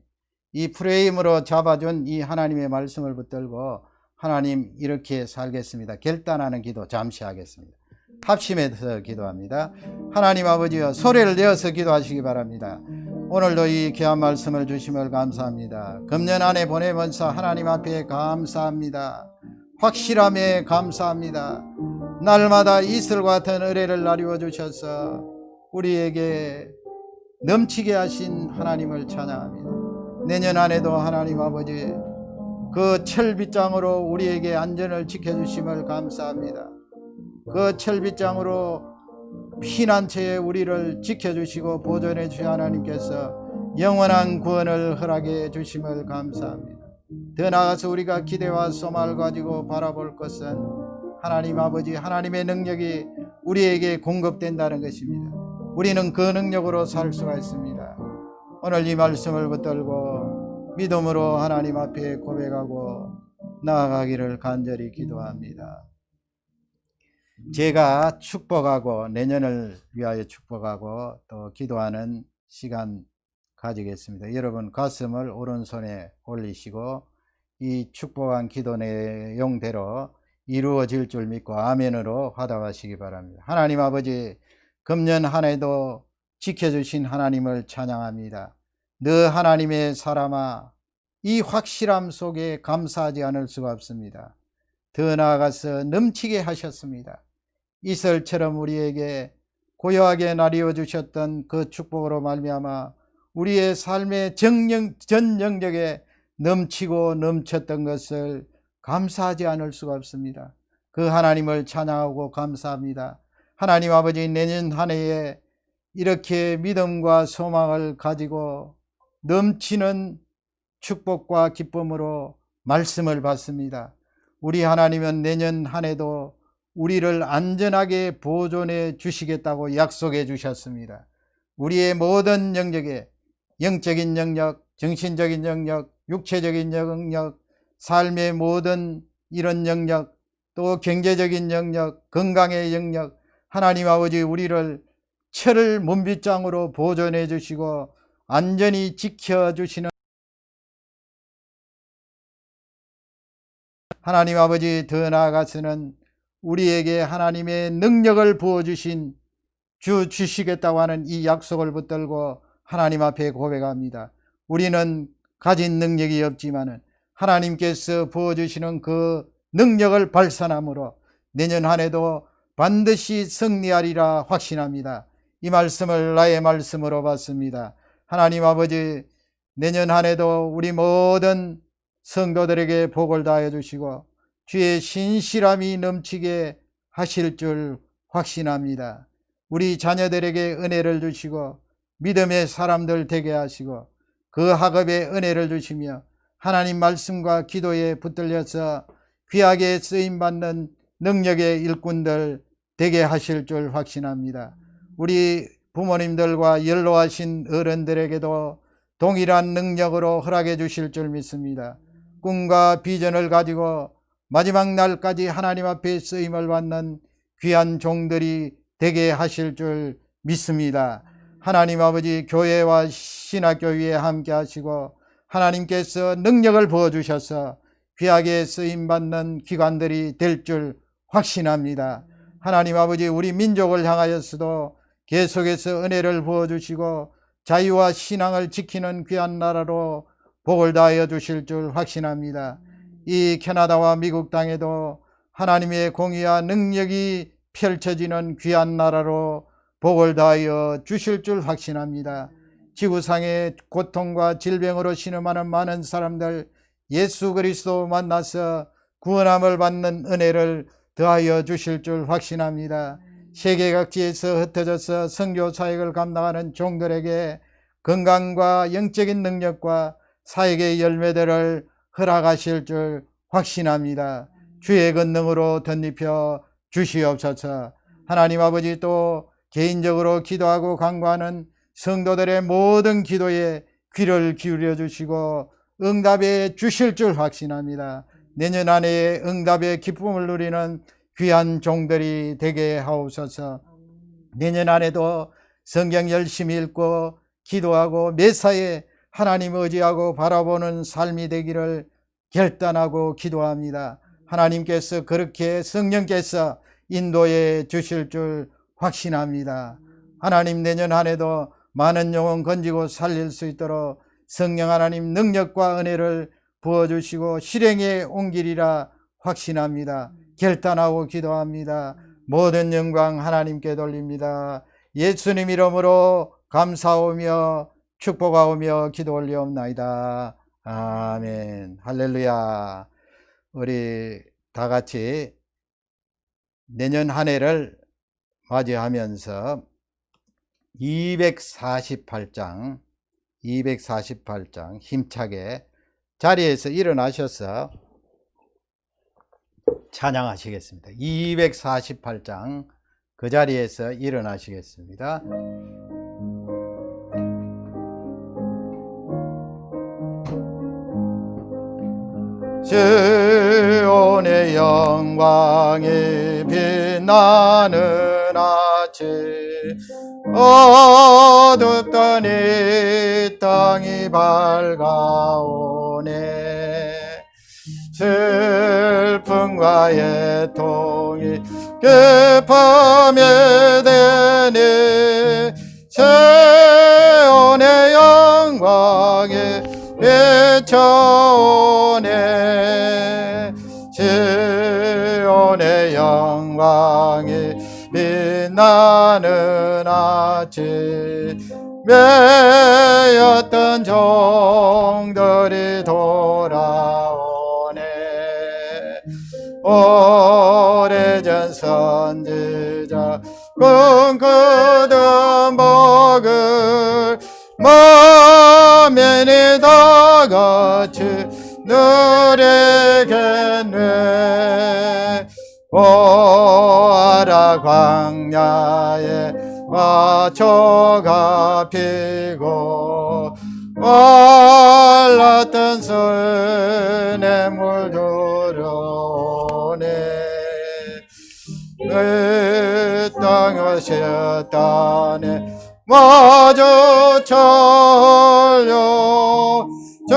이 프레임으로 잡아준 이 하나님의 말씀을 붙들고 하나님 이렇게 살겠습니다. 결단하는 기도 잠시 하겠습니다. 합심해서 기도합니다. 하나님 아버지여, 소리를 내어서 기도하시기 바랍니다. 오늘도 이 귀한 말씀을 주심을 감사합니다. 금년 한 해 보내면서 하나님 앞에 감사합니다. 확실함에 감사합니다. 날마다 이슬과 같은 은혜를 나누어 주셔서 우리에게 넘치게 하신 하나님을 찬양합니다. 내년 한 해도 하나님 아버지 그 철빗장으로 우리에게 안전을 지켜주심을 감사합니다. 그 철빗장으로 피난처에 우리를 지켜주시고 보존해 주신 하나님께서 영원한 구원을 허락해 주심을 감사합니다. 더 나아가서 우리가 기대와 소망을 가지고 바라볼 것은 하나님 아버지, 하나님의 능력이 우리에게 공급된다는 것입니다. 우리는 그 능력으로 살 수가 있습니다. 오늘 이 말씀을 붙들고 믿음으로 하나님 앞에 고백하고 나아가기를 간절히 기도합니다. 제가 축복하고 내년을 위하여 축복하고 또 기도하는 시간 가지겠습니다. 여러분 가슴을 오른손에 올리시고 이 축복한 기도 내용대로 이루어질 줄 믿고 아멘으로 화답하시기 바랍니다. 하나님 아버지, 금년 한 해도 지켜주신 하나님을 찬양합니다. 너 하나님의 사람아, 이 확실함 속에 감사하지 않을 수가 없습니다. 더 나아가서 넘치게 하셨습니다. 이슬처럼 우리에게 고요하게 나뉘어 주셨던 그 축복으로 말미암아 우리의 삶의 전 영역에 넘치고 넘쳤던 것을 감사하지 않을 수가 없습니다. 그 하나님을 찬양하고 감사합니다. 하나님 아버지, 내년 한 해에 이렇게 믿음과 소망을 가지고 넘치는 축복과 기쁨으로 말씀을 받습니다. 우리 하나님은 내년 한 해도 우리를 안전하게 보존해 주시겠다고 약속해 주셨습니다. 우리의 모든 영역에 영적인 영역, 정신적인 영역, 육체적인 영역, 삶의 모든 이런 영역, 또 경제적인 영역, 건강의 영역, 하나님 아버지 우리를 철을 문빗장으로 보존해 주시고 안전히 지켜주시는 하나님 아버지, 더 나아가서는 우리에게 하나님의 능력을 부어주신 주시겠다고 하는 이 약속을 붙들고 하나님 앞에 고백합니다. 우리는 가진 능력이 없지만 하나님께서 부어주시는 그 능력을 발산함으로 내년 한 해도 반드시 승리하리라 확신합니다. 이 말씀을 나의 말씀으로 받습니다. 하나님 아버지, 내년 한 해도 우리 모든 성도들에게 복을 다해 주시고 주의 신실함이 넘치게 하실 줄 확신합니다. 우리 자녀들에게 은혜를 주시고 믿음의 사람들 되게 하시고 그 학업에 은혜를 주시며 하나님 말씀과 기도에 붙들려서 귀하게 쓰임받는 능력의 일꾼들 되게 하실 줄 확신합니다. 우리 부모님들과 연로하신 어른들에게도 동일한 능력으로 허락해 주실 줄 믿습니다. 꿈과 비전을 가지고 마지막 날까지 하나님 앞에 쓰임을 받는 귀한 종들이 되게 하실 줄 믿습니다. 하나님 아버지, 교회와 신학교 위에 함께 하시고 하나님께서 능력을 부어주셔서 귀하게 쓰임받는 기관들이 될 줄 확신합니다. 하나님 아버지, 우리 민족을 향하여서도 계속해서 은혜를 부어주시고 자유와 신앙을 지키는 귀한 나라로 복을 다하여 주실 줄 확신합니다. 이 캐나다와 미국 땅에도 하나님의 공의와 능력이 펼쳐지는 귀한 나라로 복을 다하여 주실 줄 확신합니다. 지구상의 고통과 질병으로 신음하는 많은 사람들 예수 그리스도 만나서 구원함을 받는 은혜를 더하여 주실 줄 확신합니다. 세계 각지에서 흩어져서 선교 사역을 감당하는 종들에게 건강과 영적인 능력과 사역의 열매들을 허락하실 줄 확신합니다. 주의 권능으로 덧입혀 주시옵소서. 하나님 아버지, 또 개인적으로 기도하고 간구하는 성도들의 모든 기도에 귀를 기울여 주시고 응답해 주실 줄 확신합니다. 내년 한 해에 응답의 기쁨을 누리는 귀한 종들이 되게 하옵소서. 내년 한 해도 성경 열심히 읽고 기도하고 매사에 하나님 의지하고 바라보는 삶이 되기를 결단하고 기도합니다. 하나님께서 그렇게 성령께서 인도해 주실 줄 확신합니다. 하나님, 내년 한 해도 많은 영혼 건지고 살릴 수 있도록 성령 하나님 능력과 은혜를 부어주시고 실행에 옮기리라 확신합니다. 결단하고 기도합니다. 모든 영광 하나님께 돌립니다. 예수님 이름으로 감사하오며 축복하오며 기도 올리옵나이다. 아멘. 할렐루야. 우리 다 같이 내년 한 해를 맞이하면서 248장 힘차게 자리에서 일어나셔서 찬양하시겠습니다. 248장 그 자리에서 일어나시겠습니다. 시온의 영광이 빛나는 아침 어둡던 이 땅이 밝아오네. 슬픔과 애통이 깊음이 되니 시온의 영광이 비춰오네. 시온의 영광이 빛나는 아침 매였던 종들이 돌아오네. 오래전 선지자 꿈꾸던 복을 만민이 다 같이 누리겠네. 보아라 광야에 화초가 피고 말랐던 순에 물들어오네. 그 땅을 시었다네 마주 철려 주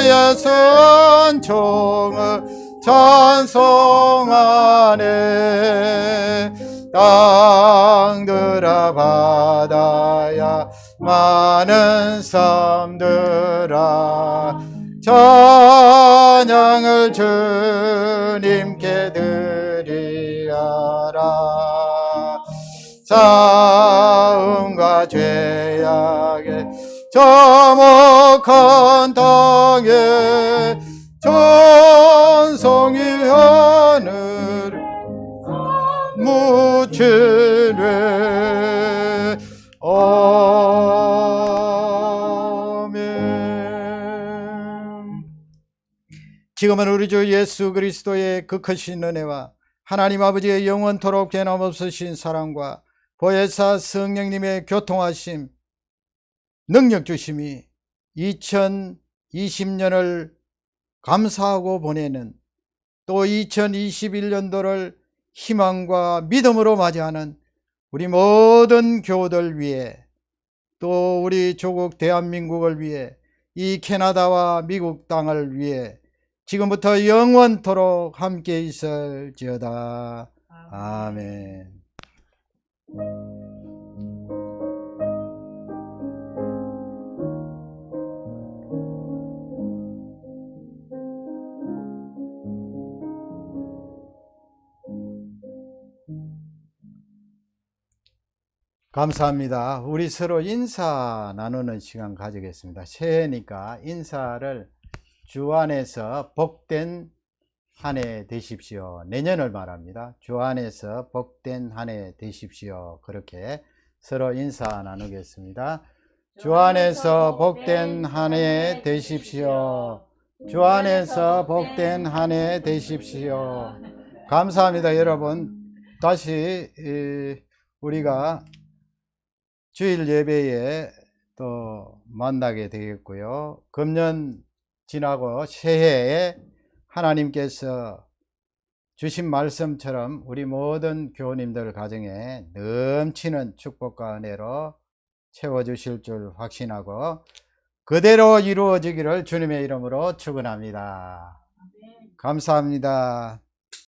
예수는 종을 찬송하네. 땅들아 바다야 많은 섬들아 찬양을 주님께 드리하라. 싸움과 죄악에 저목한 땅에 찬송이 하늘 묻히네. 아멘. 지금은 우리 주 예수 그리스도의 그 크신 은혜와 하나님 아버지의 영원토록 변함없으신 사랑과 보혜사 성령님의 교통하심 능력 주심이 2020년을 감사하고 보내는 또 2021년도를 희망과 믿음으로 맞이하는 우리 모든 교우들 위해 또 우리 조국 대한민국을 위해 이 캐나다와 미국 땅을 위해 지금부터 영원토록 함께 있을지어다. 아멘. 감사합니다. 우리 서로 인사 나누는 시간 가지겠습니다. 새해니까 인사를 주 안에서 복된 한 해 되십시오. 내년을 말합니다. 주 안에서 복된 한 해 되십시오. 그렇게 서로 인사 나누겠습니다. 주 안에서 복된 한 해 되십시오. 주 안에서 복된 한 해 되십시오. 감사합니다. 여러분, 다시 우리가 주일 예배에 또 만나게 되겠고요. 금년 지나고 새해에 하나님께서 주신 말씀처럼 우리 모든 교우님들 가정에 넘치는 축복과 은혜로 채워주실 줄 확신하고 그대로 이루어지기를 주님의 이름으로 축원합니다. 감사합니다.